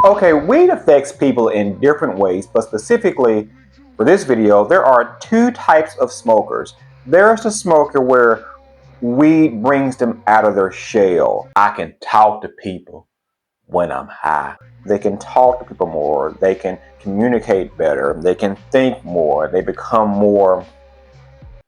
Okay, weed affects people in different ways, but specifically for this video, there are two types of smokers. There's the smoker where weed brings them out of their shell. I can talk to people when I'm high. They can talk to people more. They can communicate better. They can think more. They become more.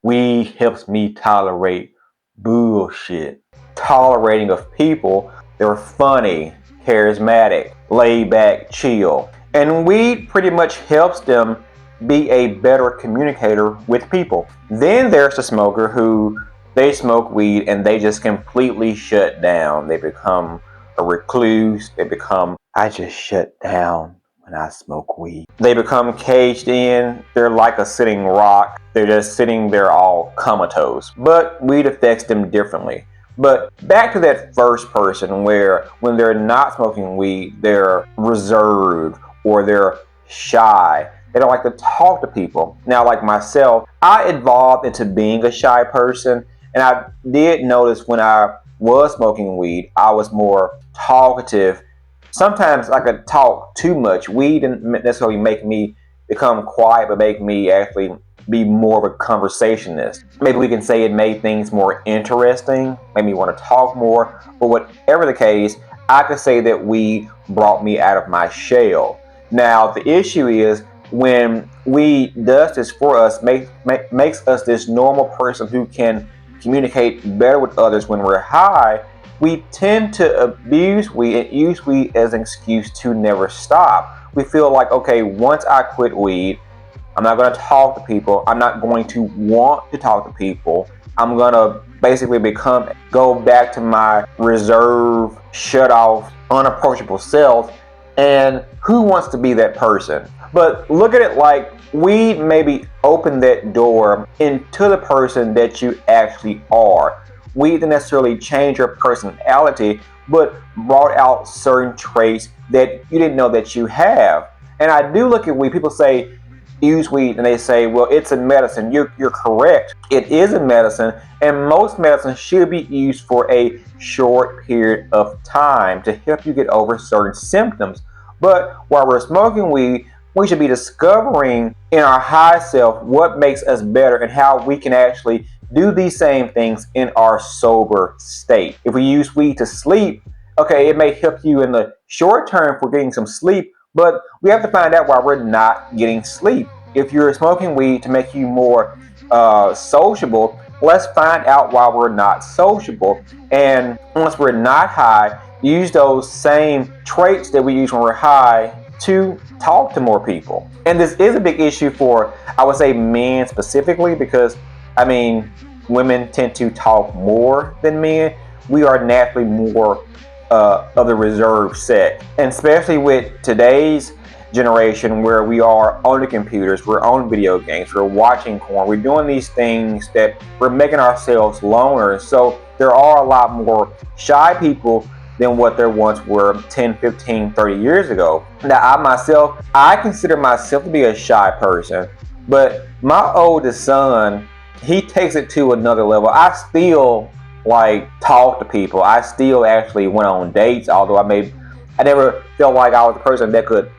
Weed helps me tolerate bullshit. Tolerating of people. They're funny, charismatic, laid back, chill. And weed pretty much helps them be a better communicator with people. Then there's the smoker who they smoke weed and they just completely shut down. They become a recluse. They become, I just shut down when I smoke weed. They become caged in. They're like a sitting rock. They're just sitting there all comatose. But weed affects them differently. But back to that first person where when they're not smoking weed, they're reserved or they're shy. They don't like to talk to people. Now, like myself, I evolved into being a shy person. And I did notice when I was smoking weed, I was more talkative. Sometimes I could talk too much. Weed didn't necessarily make me become quiet, but make me actually be more of a conversationist. Maybe we can say it made things more interesting, made me want to talk more. But whatever the case, I could say that weed brought me out of my shell. Now, the issue is when weed does this for us, makes us this normal person who can communicate better with others when we're high, we tend to abuse weed and use weed as an excuse to never stop. We feel like, okay, once I quit weed, I'm not going to talk to people. I'm not going to want to talk to people. I'm going to basically go back to my reserved, shut off, unapproachable self. And who wants to be that person? But look at it like weed maybe open that door into the person that you actually are. Weed didn't necessarily change your personality, but brought out certain traits that you didn't know that you have. And I do look at weed, people say, use weed, and they say, well, it's a medicine. You're correct. It is a medicine, and most medicine should be used for a short period of time to help you get over certain symptoms. But while we're smoking weed, we should be discovering in our high self what makes us better and how we can actually do these same things in our sober state. If we use weed to sleep, okay, it may help you in the short term for getting some sleep, but we have to find out why we're not getting sleep. If you're smoking weed to make you more sociable, let's find out why we're not sociable. And once we're not high, use those same traits that we use when we're high to talk to more people. And this is a big issue for, I would say, men specifically, because, I mean, women tend to talk more than men. We are naturally more of the reserved set. And especially with today's generation where we are on the computers, we're on video games, we're watching porn, we're doing these things that we're making ourselves loners. So there are a lot more shy people than what there once were 10, 15, 30 years ago. Now, I consider myself to be a shy person, but my oldest son, he takes it to another level. I still talk to people. I still actually went on dates, although I never felt like I was the person that could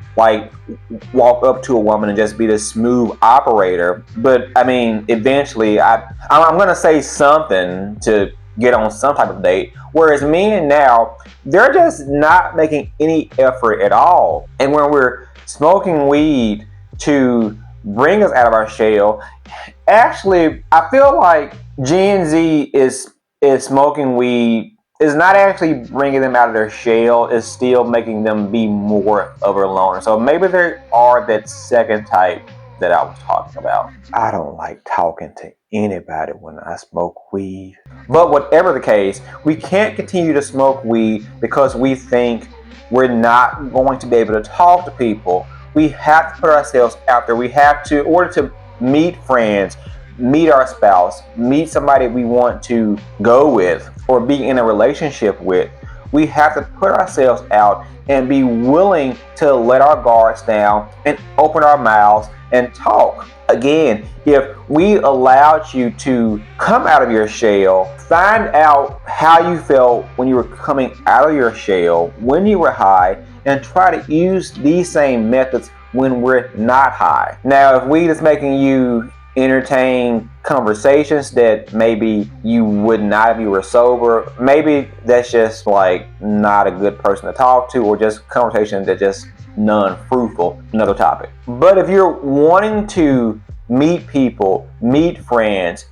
walk up to a woman and just be the smooth operator. But I mean, eventually I'm gonna say something to get on some type of date. Whereas men now, they're just not making any effort at all. And when we're smoking weed to bring us out of our shell, actually, I feel like Gen Z is smoking weed is not actually bringing them out of their shell, is still making them be more of a loner. So maybe there are that second type that I was talking about. I don't like talking to anybody when I smoke weed. But whatever the case, we can't continue to smoke weed because we think we're not going to be able to talk to people. We have to put ourselves out there. We have to, in order to meet friends, meet our spouse, meet somebody we want to go with or be in a relationship with, we have to put ourselves out and be willing to let our guards down and open our mouths and talk. Again, if we allowed you to come out of your shell Find out how you felt when you were coming out of your shell, when you were high, and try to use these same methods when we're not high. Now, if weed is making you entertain conversations that maybe you would not if you were sober, maybe that's just like not a good person to talk to, or just conversation that just non-fruitful. Another topic. But if you're wanting to meet people, meet friends,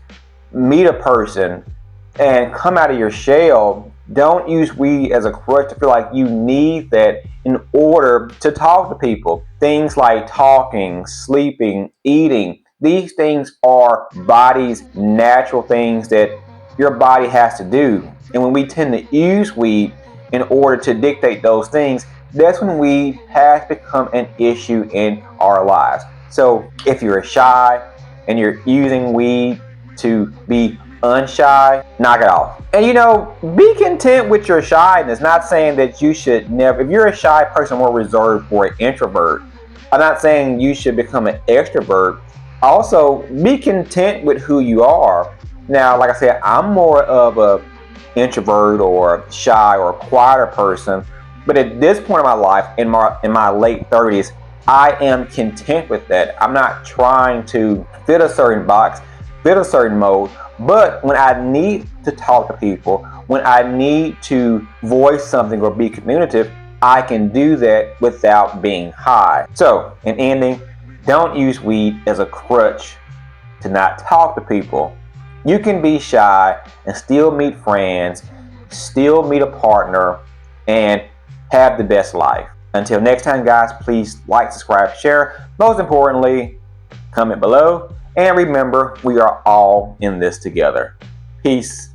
meet a person, and come out of your shell, don't use weed as a crutch to feel like you need that in order to talk to people. Things like talking, sleeping, eating, these things are body's natural things that your body has to do. And when we tend to use weed in order to dictate those things, that's when weed has become an issue in our lives. So if you're shy and you're using weed to be unshy, knock it off. And be content with your shyness. Not saying that you should never, if you're a shy person, more reserved, or an introvert, I'm not saying you should become an extrovert. Also, be content with who you are. Now, like I said, I'm more of a introvert or shy or quieter person, but at this point in my life, in my late 30s, I am content with that. I'm not trying to fit a certain box, fit a certain mode. But when I need to talk to people, when I need to voice something or be communicative, I can do that without being high. So, in ending, don't use weed as a crutch to not talk to people. You can be shy and still meet friends, still meet a partner, and have the best life. Until next time, guys, please like, subscribe, share. Most importantly, comment below. And remember, we are all in this together. Peace.